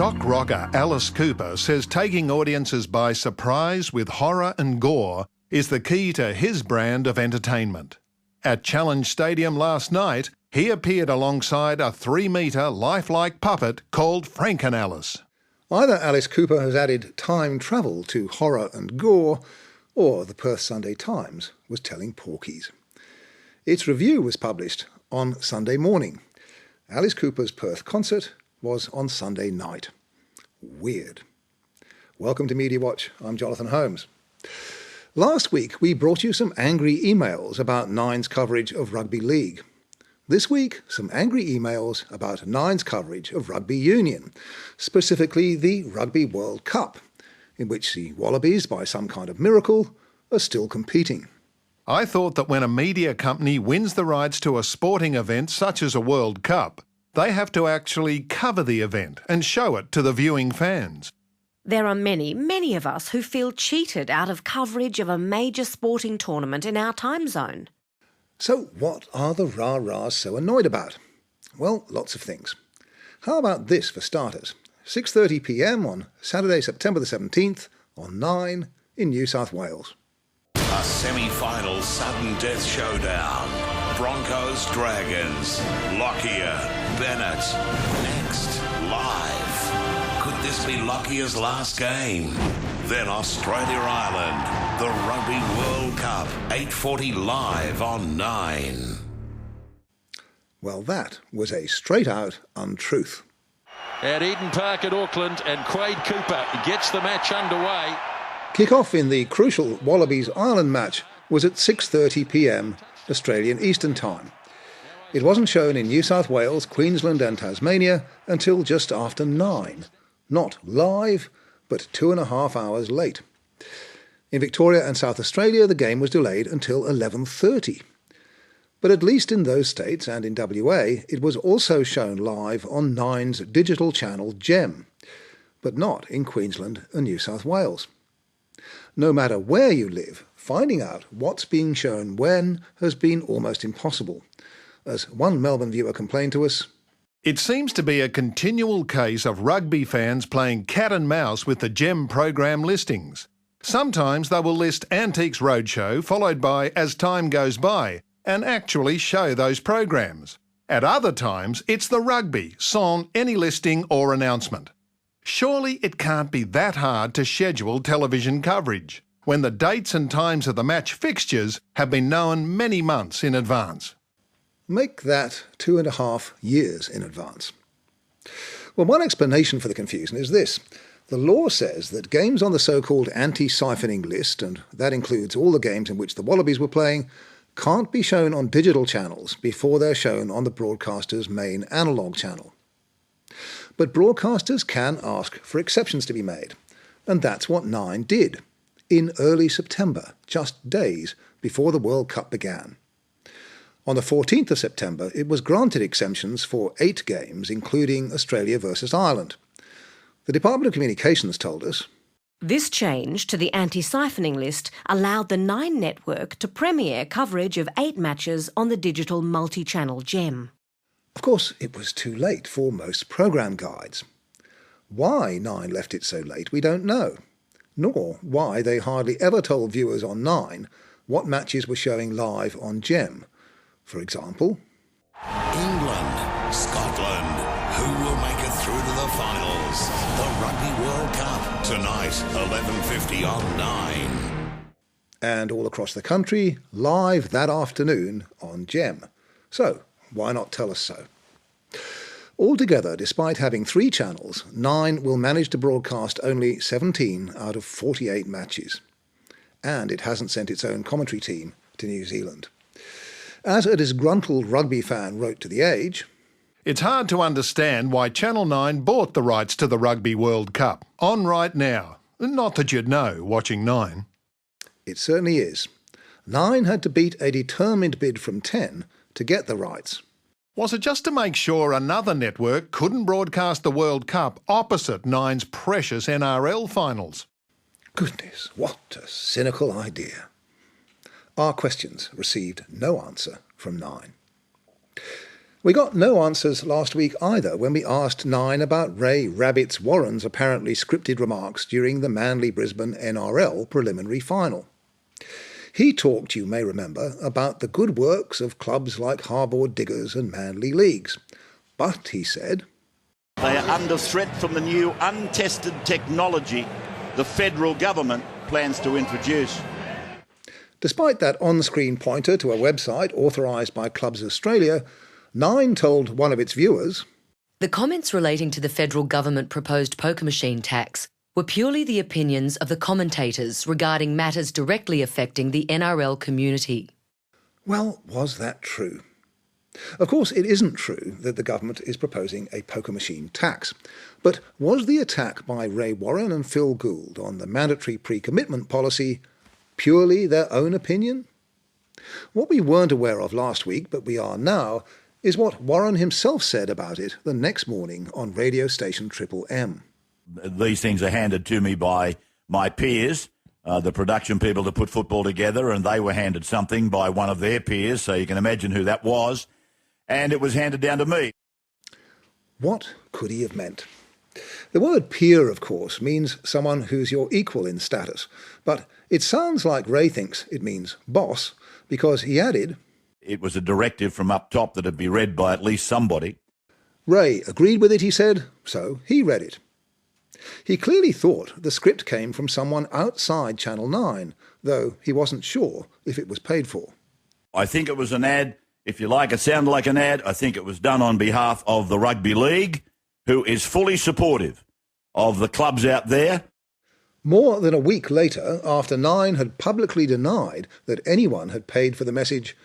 Shock rocker Alice Cooper says taking audiences by surprise with horror and gore is the key to his brand of entertainment. At Challenge Stadium last night, he appeared alongside a 3-metre lifelike puppet called Frankenalice. Either Alice Cooper has added time travel to horror and gore, or the Perth Sunday Times was telling porkies. Its review was published on Sunday morning. Alice Cooper's Perth concert was on Sunday night. Weird. Welcome to Media Watch. I'm Jonathan Holmes. Last week we brought you some angry emails about Nine's coverage of rugby league. This week, some angry emails about Nine's coverage of rugby union, specifically the Rugby World Cup, in which the Wallabies, by some kind of miracle, are still competing. I thought that when a media company wins the rights to a sporting event such as a World Cup, they have to actually cover the event and show it to the viewing fans. There are many of us who feel cheated out of coverage of a major sporting tournament in our time zone. So what are the rah-rahs so annoyed about? Well, lots of things. How about this for starters? 6:30 p.m. on Saturday, September the 17th on 9 in New South Wales. A semi-final sudden death showdown. Broncos, Dragons, Lockyer, Bennett. Next, live. Could this be Lockyer's last game? Then Australia-Ireland, the Rugby World Cup, 8:40 live on 9. Well, that was a straight-out untruth. At Eden Park at Auckland, and Quade Cooper gets the match underway. Kick-off in the crucial Wallabies-Ireland match was at 6:30 p.m. Australian Eastern Time. It wasn't shown in New South Wales, Queensland and Tasmania until just after 9. Not live, but 2.5 hours late. In Victoria and South Australia, the game was delayed until 11:30. But at least in those states and in WA, it was also shown live on Nine's digital channel Gem, but not in Queensland and New South Wales. No matter where you live, finding out what's being shown when has been almost impossible. As one Melbourne viewer complained to us, It seems to be a continual case of rugby fans playing cat and mouse with the Gem program listings. Sometimes they will list Antiques Roadshow followed by As Time Goes By and actually show those programs. At other times, it's the rugby, sans any listing or announcement. Surely it can't be that hard to schedule television coverage when the dates and times of the match fixtures have been known many months in advance. make that 2.5 years in advance. Well, one explanation for the confusion is this. The law says that games on the so-called anti-siphoning list, and that includes all the games in which the Wallabies were playing, can't be shown on digital channels before they're shown on the broadcaster's main analogue channel. But broadcasters can ask for exceptions to be made, and that's what Nine did, in early September, just days before the World Cup began. On the 14th of September, it was granted exemptions for 8 games, including Australia versus Ireland. The Department of Communications told us, This change to the anti-siphoning list allowed the Nine network to premiere coverage of 8 matches on the digital multi-channel Gem. of course, it was too late for most programme guides. Why Nine left it so late, we don't know, nor why they hardly ever told viewers on Nine what matches were showing live on Gem. For example, England, Scotland, who will make it through to the finals? The Rugby World Cup, tonight, 11:50 on 9. and all across the country, live that afternoon on Gem. So, why not tell us so? Altogether, despite having 3 channels, Nine will manage to broadcast only 17 out of 48 matches. And it hasn't sent its own commentary team to New Zealand. As a disgruntled rugby fan wrote to The Age, It's hard to understand why Channel 9 bought the rights to the Rugby World Cup. On right now. Not that you'd know, watching 9. it certainly is. Nine had to beat a determined bid from 10 to get the rights. Was it just to make sure another network couldn't broadcast the World Cup opposite Nine's precious NRL finals? Goodness, what a cynical idea. Our questions received no answer from Nine. We got no answers last week either when we asked Nine about Ray Rabbits Warren's apparently scripted remarks during the Manly-Brisbane NRL preliminary final. He talked, you may remember, about the good works of clubs like Harbord Diggers and Manly Leagues. But, he said, they are under threat from the new untested technology the federal government plans to introduce. Despite that on-screen pointer to a website authorised by Clubs Australia, Nine told one of its viewers, the comments relating to the federal government proposed poker machine tax were purely the opinions of the commentators regarding matters directly affecting the NRL community. Well, was that true? Of course, it isn't true that the government is proposing a poker machine tax. But was the attack by Ray Warren and Phil Gould on the mandatory pre-commitment policy purely their own opinion? What we weren't aware of last week, but we are now, is what Warren himself said about it the next morning on radio station Triple M. These things are handed to me by my peers, the production people to put football together, and they were handed something by one of their peers, so you can imagine who that was, and it was handed down to me. What could he have meant? The word peer, of course, means someone who's your equal in status, but it sounds like Ray thinks it means boss, because he added, it was a directive from up top that it be read by at least somebody. Ray agreed with it, he said, so he read it. He clearly thought the script came from someone outside Channel 9, though he wasn't sure if it was paid for. I think it was an ad. If you like, it sounded like an ad. I think it was done on behalf of the Rugby League, who is fully supportive of the clubs out there. More than a week later, after Nine had publicly denied that anyone had paid for the message,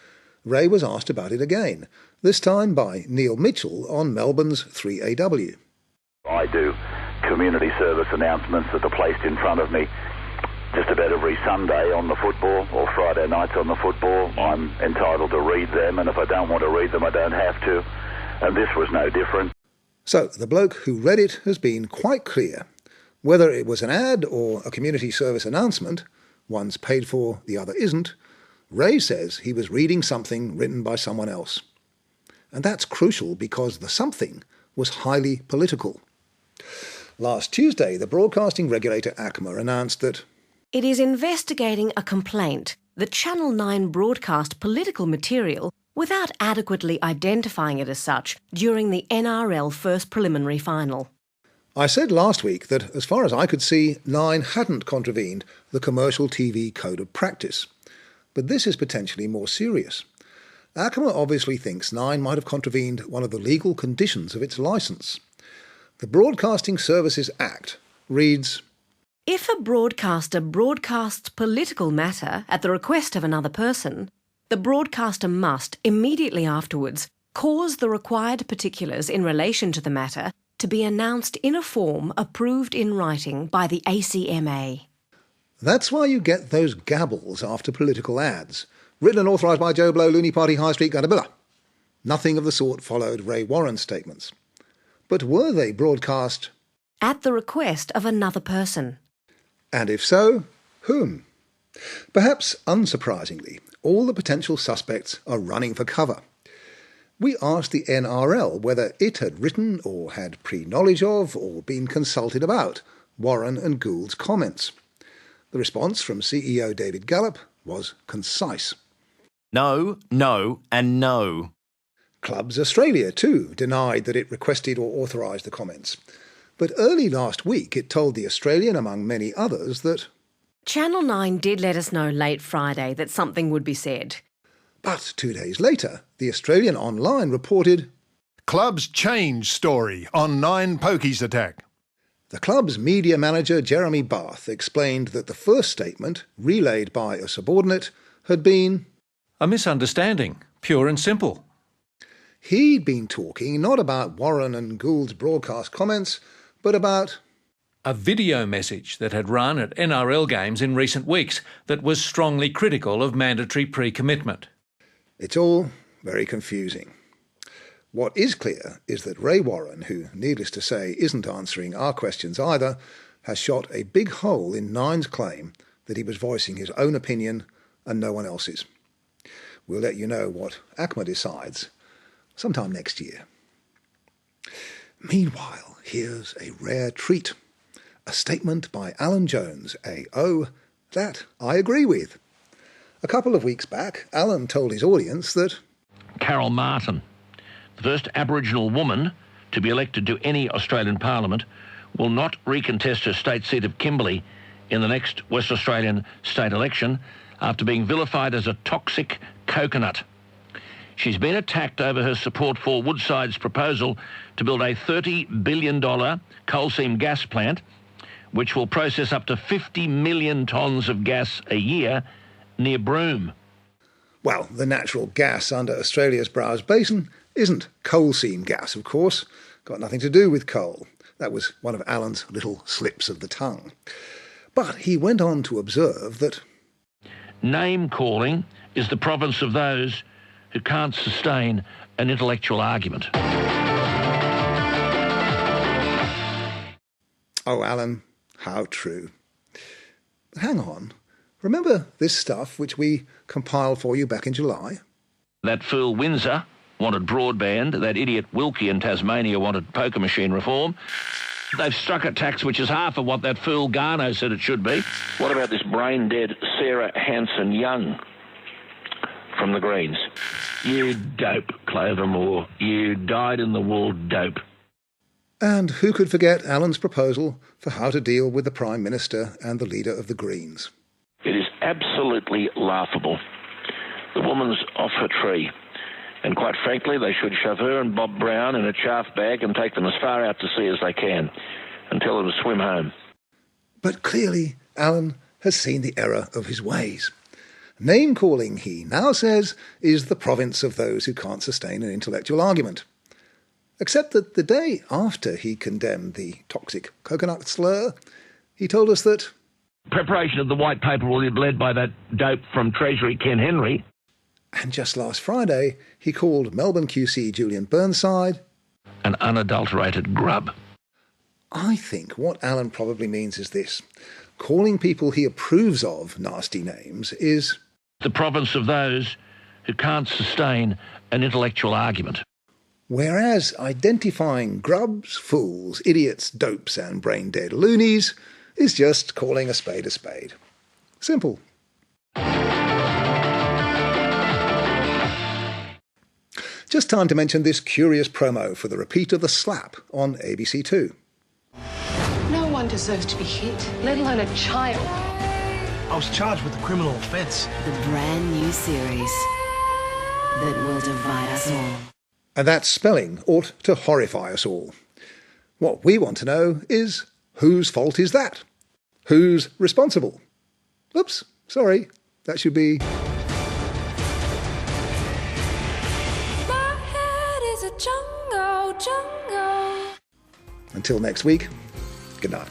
Ray was asked about it again, this time by Neil Mitchell on Melbourne's 3AW. I do community service announcements that are placed in front of me just about every Sunday on the football or Friday nights on the football. I'm entitled to read them, and if I don't want to read them, I don't have to. And this was no different. So the bloke who read it has been quite clear. Whether it was an ad or a community service announcement, one's paid for, the other isn't, Ray says he was reading something written by someone else. And that's crucial because the something was highly political. Last Tuesday, the broadcasting regulator ACMA announced that it is investigating a complaint that Channel 9 broadcast political material without adequately identifying it as such during the NRL first preliminary final. I said last week that, as far as I could see, Nine hadn't contravened the Commercial TV Code of Practice. But this is potentially more serious. ACMA obviously thinks Nine might have contravened one of the legal conditions of its licence. The Broadcasting Services Act reads, if a broadcaster broadcasts political matter at the request of another person, the broadcaster must, immediately afterwards, cause the required particulars in relation to the matter to be announced in a form approved in writing by the ACMA. That's why you get those gabbles after political ads. Written and authorised by Joe Blow, Looney Party, High Street, Gundabilla. Nothing of the sort followed Ray Warren's statements. But were they broadcast at the request of another person? And if so, whom? Perhaps unsurprisingly, all the potential suspects are running for cover. We asked the NRL whether it had written or had pre-knowledge of or been consulted about Warren and Gould's comments. The response from CEO David Gallop was concise. No, no and no. Clubs Australia, too, denied that it requested or authorised the comments. But early last week it told The Australian, among many others, that Channel 9 did let us know late Friday that something would be said. But 2 days later, The Australian Online reported Club's change story on Nine Pokies attack. The club's media manager, Jeremy Bath, explained that the first statement, relayed by a subordinate, had been a misunderstanding, pure and simple. He'd been talking not about Warren and Gould's broadcast comments, but about a video message that had run at NRL games in recent weeks that was strongly critical of mandatory pre-commitment. It's all very confusing. What is clear is that Ray Warren, who, needless to say, isn't answering our questions either, has shot a big hole in Nine's claim that he was voicing his own opinion and no one else's. We'll let you know what ACMA decides sometime next year. Meanwhile, here's a rare treat. A statement by Alan Jones, AO, that I agree with. A couple of weeks back, Alan told his audience that Carol Martin, the first Aboriginal woman to be elected to any Australian Parliament, will not recontest her state seat of Kimberley in the next West Australian state election after being vilified as a toxic coconut. She's been attacked over her support for Woodside's proposal to build a $30 billion coal seam gas plant, which will process up to 50 million tonnes of gas a year near Broome. Well, the natural gas under Australia's Browse Basin isn't coal seam gas, of course. Got nothing to do with coal. That was one of Alan's little slips of the tongue. But he went on to observe that name-calling is the province of those who can't sustain an intellectual argument. Oh, Alan, how true. But hang on. Remember this stuff which we compiled for you back in July? That fool Windsor wanted broadband, that idiot Wilkie in Tasmania wanted poker machine reform. They've struck a tax which is half of what that fool Garno said it should be. What about this brain-dead Sarah Hanson-Young from the Greens? You dope, Clover Moore. You dyed-in-the-wool dope. And who could forget Alan's proposal for how to deal with the Prime Minister and the leader of the Greens? It is absolutely laughable. The woman's off her tree. And quite frankly, they should shove her and Bob Brown in a chaff bag and take them as far out to sea as they can and tell them to swim home. But clearly, Alan has seen the error of his ways. Name-calling, he now says, is the province of those who can't sustain an intellectual argument. Except that the day after he condemned the toxic coconut slur, he told us that preparation of the white paper will be led by that dope from Treasury, Ken Henry. And just last Friday, he called Melbourne QC Julian Burnside an unadulterated grub. I think what Alan probably means is this. Calling people he approves of nasty names is the province of those who can't sustain an intellectual argument. Whereas identifying grubs, fools, idiots, dopes and brain-dead loonies is just calling a spade a spade. Simple. Just time to mention this curious promo for the repeat of The Slap on ABC2. No one deserves to be hit, let alone a child. I was charged with a criminal offence. The brand new series that will divide us all. And that spelling ought to horrify us all. What we want to know is, whose fault is that? Who's responsible? Oops, sorry, that should be... My head is a jungle. Until next week, good night.